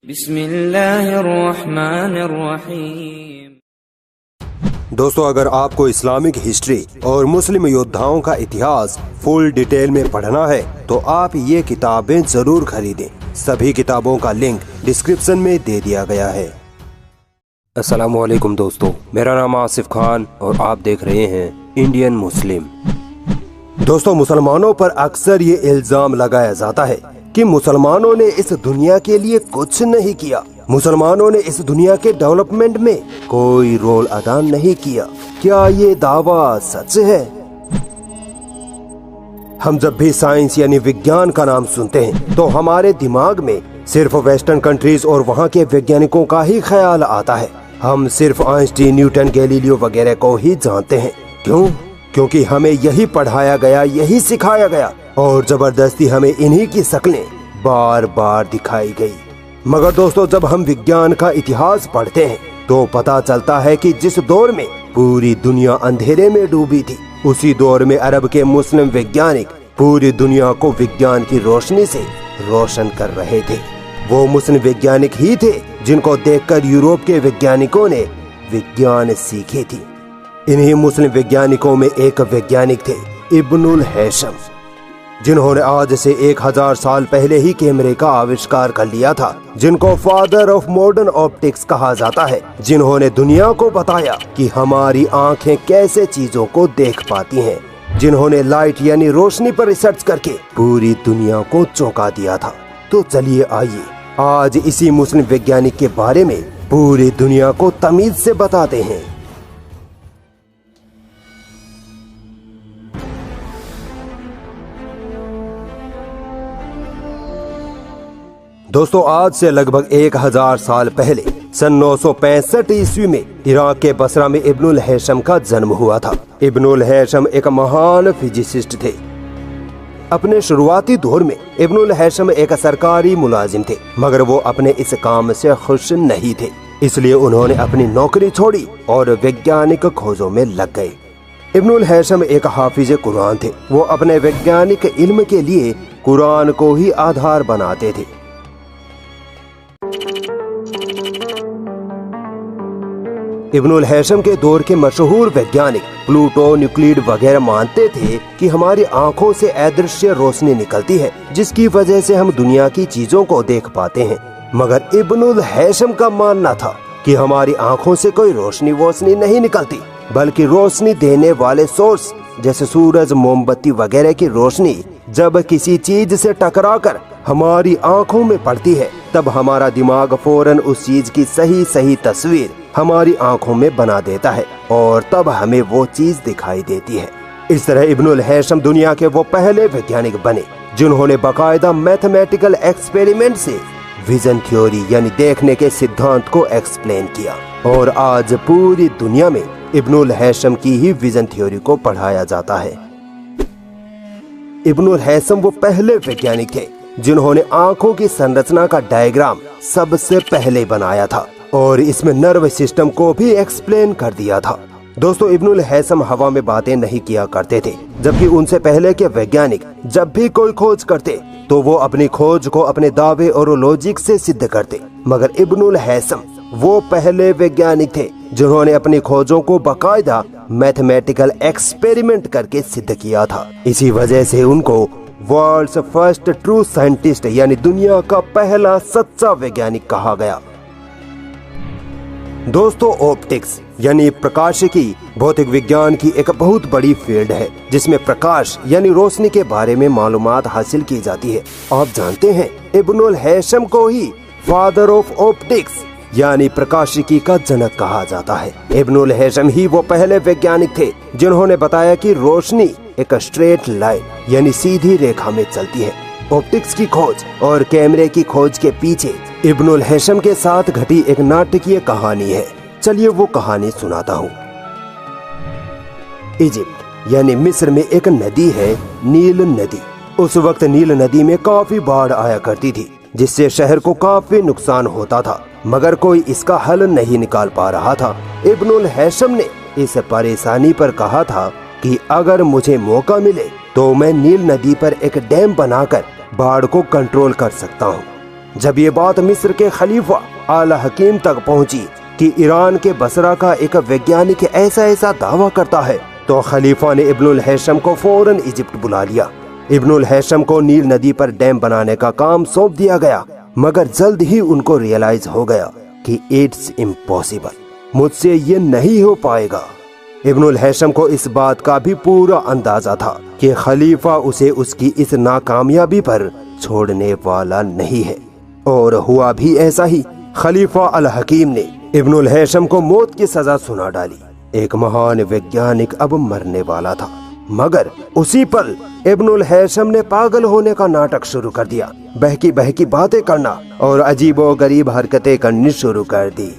बिस्मिल्लाहिर्रहमानिर्रहीम। दोस्तों, अगर आपको इस्लामिक हिस्ट्री और मुस्लिम योद्धाओं का इतिहास फुल डिटेल में पढ़ना है तो आप ये किताबें जरूर खरीदें। सभी किताबों का लिंक डिस्क्रिप्शन में दे दिया गया है। अस्सलामुअलैकुम दोस्तों, मेरा नाम आसिफ खान और आप देख रहे हैं इंडियन मुस्लिम। दोस्तों, मुसलमानों पर अक्सर ये इल्जाम लगाया जाता है कि मुसलमानों ने इस दुनिया के लिए कुछ नहीं किया, मुसलमानों ने इस दुनिया के डेवलपमेंट में कोई रोल अदा नहीं किया। क्या ये दावा सच है? हम जब भी साइंस यानी विज्ञान का नाम सुनते हैं तो हमारे दिमाग में सिर्फ वेस्टर्न कंट्रीज और वहाँ के वैज्ञानिकों का ही ख्याल आता है। हम सिर्फ आइंस्टीन, न्यूटन, गैलीलियो वगैरह को ही जानते हैं। क्यों? क्योंकि हमें यही पढ़ाया गया, यही सिखाया गया और जबरदस्ती हमें इन्हीं की शक्लें बार बार दिखाई गई। मगर दोस्तों, जब हम विज्ञान का इतिहास पढ़ते हैं तो पता चलता है कि जिस दौर में पूरी दुनिया अंधेरे में डूबी थी, उसी दौर में अरब के मुस्लिम वैज्ञानिक पूरी दुनिया को विज्ञान की रोशनी से रोशन कर रहे थे। वो मुस्लिम वैज्ञानिक ही थे जिनको देखकर यूरोप के वैज्ञानिकों ने विज्ञान सीखी थी। इन्हीं मुस्लिम वैज्ञानिकों में एक वैज्ञानिक थे इब्नुल हैशम, जिन्होंने आज से 1000 साल पहले ही कैमरे का आविष्कार कर लिया था, जिनको फादर ऑफ मॉडर्न ऑप्टिक्स कहा जाता है, जिन्होंने दुनिया को बताया कि हमारी आंखें कैसे चीजों को देख पाती हैं, जिन्होंने लाइट यानी रोशनी पर रिसर्च करके पूरी दुनिया को चौंका दिया था। तो चलिए आइए आज इसी मुस्लिम वैज्ञानिक के बारे में पूरी दुनिया को तमीज से बताते हैं। दोस्तों, आज से लगभग 1000 साल पहले सन 965 ईस्वी में इराक के बसरा में इब्नुल हैशम का जन्म हुआ था। इब्नुल हैशम एक महान फिजिसिस्ट थे। अपने शुरुआती दौर में इब्नुल हैशम एक सरकारी मुलाजिम थे, मगर वो अपने इस काम से खुश नहीं थे, इसलिए उन्होंने अपनी नौकरी छोड़ी और वैज्ञानिक खोजों में लग गए। इब्नुल हैशम एक हाफिज कुरान थे। वो अपने वैज्ञानिक इल्म के लिए कुरान को ही आधार बनाते थे। इब्नुल हैशम के दौर के मशहूर वैज्ञानिक प्लूटो, न्यूक्लिड वगैरह मानते थे कि हमारी आंखों से अदृश्य रोशनी निकलती है, जिसकी वजह से हम दुनिया की चीजों को देख पाते हैं। मगर इब्नुल हैशम का मानना था कि हमारी आंखों से कोई रोशनी नहीं निकलती, बल्कि रोशनी देने वाले सोर्स जैसे सूरज, मोमबत्ती वगैरह की रोशनी जब किसी चीज से टकराकर हमारी आंखों में पड़ती है, तब हमारा दिमाग फौरन उस चीज की सही तस्वीर हमारी आंखों में बना देता है और तब हमें वो चीज दिखाई देती है। इस तरह इब्नुल हैशम दुनिया के वो पहले वैज्ञानिक बने जिन्होंने बाकायदा मैथमेटिकल एक्सपेरिमेंट से विजन थ्योरी यानी देखने के सिद्धांत को एक्सप्लेन किया। और आज पूरी दुनिया में इब्नुल हैशम की ही विजन थ्योरी को पढ़ाया जाता है। इब्नुल हैशम वो पहले वैज्ञानिक थे जिन्होंने आंखों की संरचना का डायग्राम सबसे पहले बनाया था और इसमें नर्व सिस्टम को भी एक्सप्लेन कर दिया था। दोस्तों, इब्नुल हैशम हवा में बातें नहीं किया करते थे, जबकि उनसे पहले के वैज्ञानिक जब भी कोई खोज करते तो वो अपनी खोज को अपने दावे और लॉजिक से सिद्ध करते। मगर इब्नुल हैशम वो पहले वैज्ञानिक थे जिन्होंने अपनी खोजों को बाकायदा मैथमेटिकल एक्सपेरिमेंट करके सिद्ध किया था। इसी वजह से उनको वर्ल्ड्स फर्स्ट ट्रू साइंटिस्ट यानी दुनिया का पहला सच्चा वैज्ञानिक कहा गया। दोस्तों, ऑप्टिक्स यानी प्रकाशिकी भौतिक विज्ञान की एक बहुत बड़ी फील्ड है जिसमें प्रकाश यानी रोशनी के बारे में मालूमात हासिल की जाती है। आप जानते हैं इब्नुल हैशम को ही फादर ऑफ ऑप्टिक्स यानी प्रकाशिकी का जनक कहा जाता है। इब्नुल हैशम ही वो पहले वैज्ञानिक थे जिन्होंने बताया कि रोशनी एक स्ट्रेट लाइन यानी सीधी रेखा में चलती है। ऑप्टिक्स की खोज और कैमरे की खोज के पीछे इब्नुल हैशम के साथ घटी एक नाटकीय कहानी है। चलिए वो कहानी सुनाता हूँ। इजिप्ट यानी मिस्र में एक नदी है नील नदी। उस वक्त नील नदी में काफी बाढ़ आया करती थी, जिससे शहर को काफी नुकसान होता था, मगर कोई इसका हल नहीं निकाल पा रहा था। इब्नुल हैशम ने इस परेशानी पर कहा था कि अगर मुझे मौका मिले तो मैं नील नदी पर एक डैम बनाकर बाढ़ को कंट्रोल कर सकता हूँ। जब ये बात मिस्र के खलीफा अल हकीम तक पहुंची कि ईरान के बसरा का एक वैज्ञानिक ऐसा दावा करता है, तो खलीफा ने इब्नुल हैशम को फौरन इजिप्ट बुला लिया। इब्नुल हैशम को नील नदी पर डैम बनाने का काम सौंप दिया गया, मगर जल्द ही उनको रियलाइज हो गया कि इट्स इम्पॉसिबल, मुझसे ये नहीं हो पाएगा। इब्नुल हैशम को इस बात का भी पूरा अंदाजा था कि खलीफा उसे उसकी इस नाकामयाबी पर छोड़ने वाला नहीं है, और हुआ भी ऐसा ही। खलीफा अल हकीम ने इब्नुल हैशम को मौत की सजा सुना डाली। एक महान वैज्ञानिक अब मरने वाला था, मगर उसी पल इब्नुल हैशम ने पागल होने का नाटक शुरू कर दिया, बहकी बहकी बातें करना और अजीबो गरीब हरकतें करनी शुरू कर दी,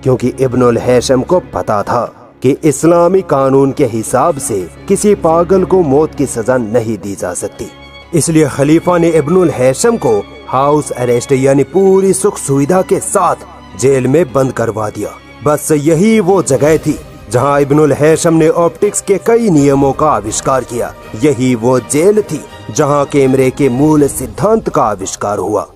क्योंकि इब्नुल हैशम को पता था कि इस्लामी कानून के हिसाब से किसी पागल को मौत की सजा नहीं दी जा सकती। इसलिए खलीफा ने इब्नुल हैशम को हाउस अरेस्ट यानी पूरी सुख सुविधा के साथ जेल में बंद करवा दिया। बस यही वो जगह थी जहां इब्नुल हैशम ने ऑप्टिक्स के कई नियमों का आविष्कार किया। यही वो जेल थी जहां कैमरे के मूल सिद्धांत का आविष्कार हुआ।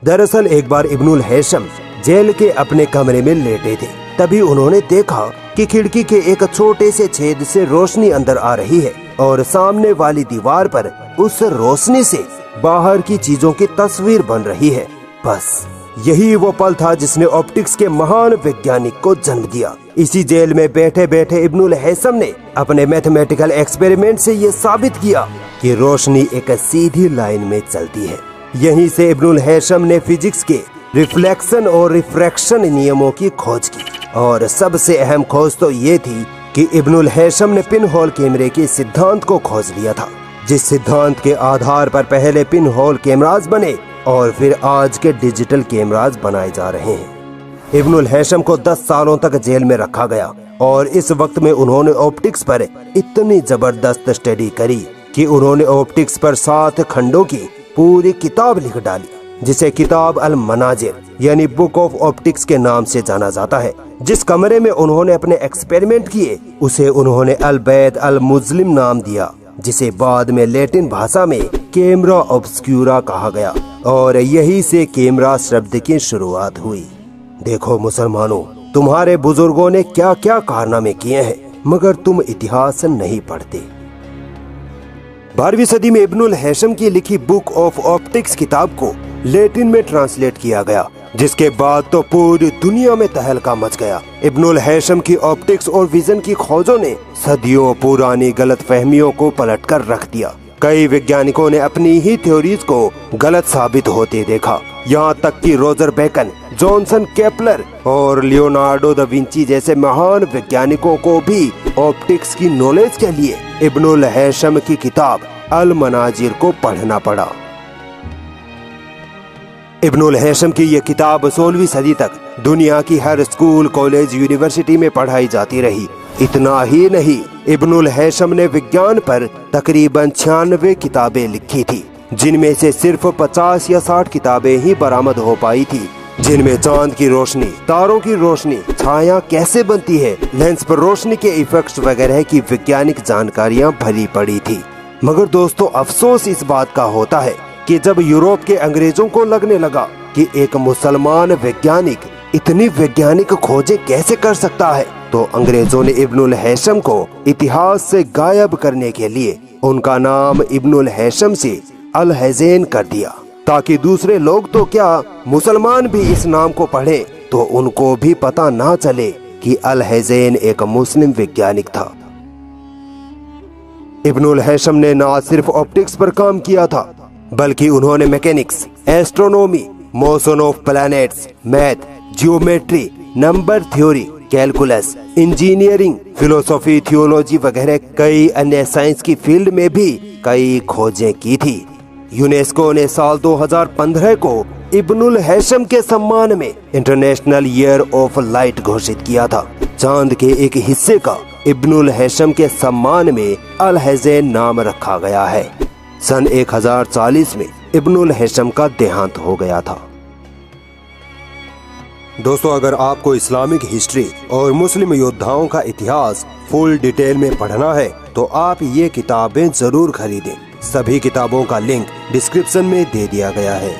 दरअसल एक बार इब्नुल हैशम जेल के अपने कमरे में लेटे थे, तभी उन्होंने देखा कि खिड़की के एक छोटे से छेद से रोशनी अंदर आ रही है और सामने वाली दीवार पर उस रोशनी से बाहर की चीजों की तस्वीर बन रही है। बस यही वो पल था जिसने ऑप्टिक्स के महान वैज्ञानिक को जन्म दिया। इसी जेल में बैठे बैठे इब्नुल हैशम ने अपने मैथमेटिकल एक्सपेरिमेंट से ये साबित किया कि रोशनी एक सीधी लाइन में चलती है। यहीं से इब्नुल हैशम ने फिजिक्स के रिफ्लेक्शन और रिफ्रैक्शन नियमों की खोज की, और सबसे अहम खोज तो ये थी कि इब्नुल हैशम ने पिन होल कैमरे के सिद्धांत को खोज लिया था, जिस सिद्धांत के आधार पर पहले पिन होल कैमराज बने और फिर आज के डिजिटल कैमराज बनाए जा रहे हैं। इब्नुल हैशम को 10 सालों तक जेल में रखा गया, और इस वक्त में उन्होंने ऑप्टिक्स पर इतनी जबरदस्त स्टडी करी कि उन्होंने ऑप्टिक्स पर 7 खंडों की पूरी किताब लिख डाली, जिसे किताब अल मनाजिर यानी बुक ऑफ ऑप्टिक्स के नाम से जाना जाता है। जिस कमरे में उन्होंने अपने एक्सपेरिमेंट किए उसे उन्होंने अल बैत अल मुस्लिम नाम दिया, जिसे बाद में लैटिन भाषा में कैमरा ऑब्स्क्यूरा कहा गया, और यही से कैमरा शब्द की शुरुआत हुई। देखो मुसलमानों, तुम्हारे बुजुर्गों ने क्या क्या कारनामे किए हैं, मगर तुम इतिहास नहीं पढ़ते। 12वीं सदी में इब्नुल हैशम की लिखी बुक ऑफ ऑप्टिक्स किताब को लैटिन में ट्रांसलेट किया गया, जिसके बाद तो पूरी दुनिया में तहलका मच गया। इब्नुल हैशम की ऑप्टिक्स और विजन की खोजों ने सदियों पुरानी गलतफहमियों को पलटकर रख दिया। कई वैज्ञानिकों ने अपनी ही थ्योरीज को गलत साबित होते देखा, यहाँ तक कि रोजर बेकन, जॉनसन केपलर और लियोनार्डो दा विंची जैसे महान वैज्ञानिकों को भी ऑप्टिक्स की नॉलेज के लिए इब्नुल हैशम की किताब अल मनाजिर को पढ़ना पड़ा। इब्नुल हैशम की ये किताब 16वीं सदी तक दुनिया की हर स्कूल, कॉलेज, यूनिवर्सिटी में पढ़ाई जाती रही। इतना ही नहीं, इब्नुल हैशम ने विज्ञान पर तकरीबन 96 किताबें लिखी थी, जिनमें से सिर्फ 50 या 60 किताबें ही बरामद हो पाई थी, जिनमें चांद की रोशनी, तारों की रोशनी, छाया कैसे बनती है, लेंस पर रोशनी के इफेक्ट्स वगैरह की वैज्ञानिक जानकारियां भरी पड़ी थी। मगर दोस्तों, अफसोस इस बात का होता है कि जब यूरोप के अंग्रेजों को लगने लगा कि एक मुसलमान वैज्ञानिक इतनी वैज्ञानिक खोजें कैसे कर सकता है, तो अंग्रेजों ने इब्नुल हैशम को इतिहास से गायब करने के लिए उनका नाम इब्नुल हैशम से अल हैज़ेन कर दिया, ताकि दूसरे लोग तो क्या, मुसलमान भी इस नाम को पढ़ें तो उनको भी पता ना चले कि अल हैज़ेन एक मुस्लिम वैज्ञानिक था। इब्नुल हैशम ने ना सिर्फ ऑप्टिक्स पर काम किया था, बल्कि उन्होंने mechanics, astronomy, motion of planets, math, geometry, number theory, calculus, engineering, philosophy, theology वगैरह कई अन्य साइंस की फील्ड में भी कई खोजें की थी। यूनेस्को ने साल 2015 को इब्नुल हैशम के सम्मान में इंटरनेशनल ईयर ऑफ लाइट घोषित किया था। चांद के एक हिस्से का इब्नुल हैशम के सम्मान में अल हैज़ेन नाम रखा गया है। सन 1040 में इब्नुल हैशम का देहांत हो गया था। दोस्तों, अगर आपको इस्लामिक हिस्ट्री और मुस्लिम योद्धाओं का इतिहास फुल डिटेल में पढ़ना है तो आप ये किताबें जरूर खरीदें। सभी किताबों का लिंक डिस्क्रिप्शन में दे दिया गया है।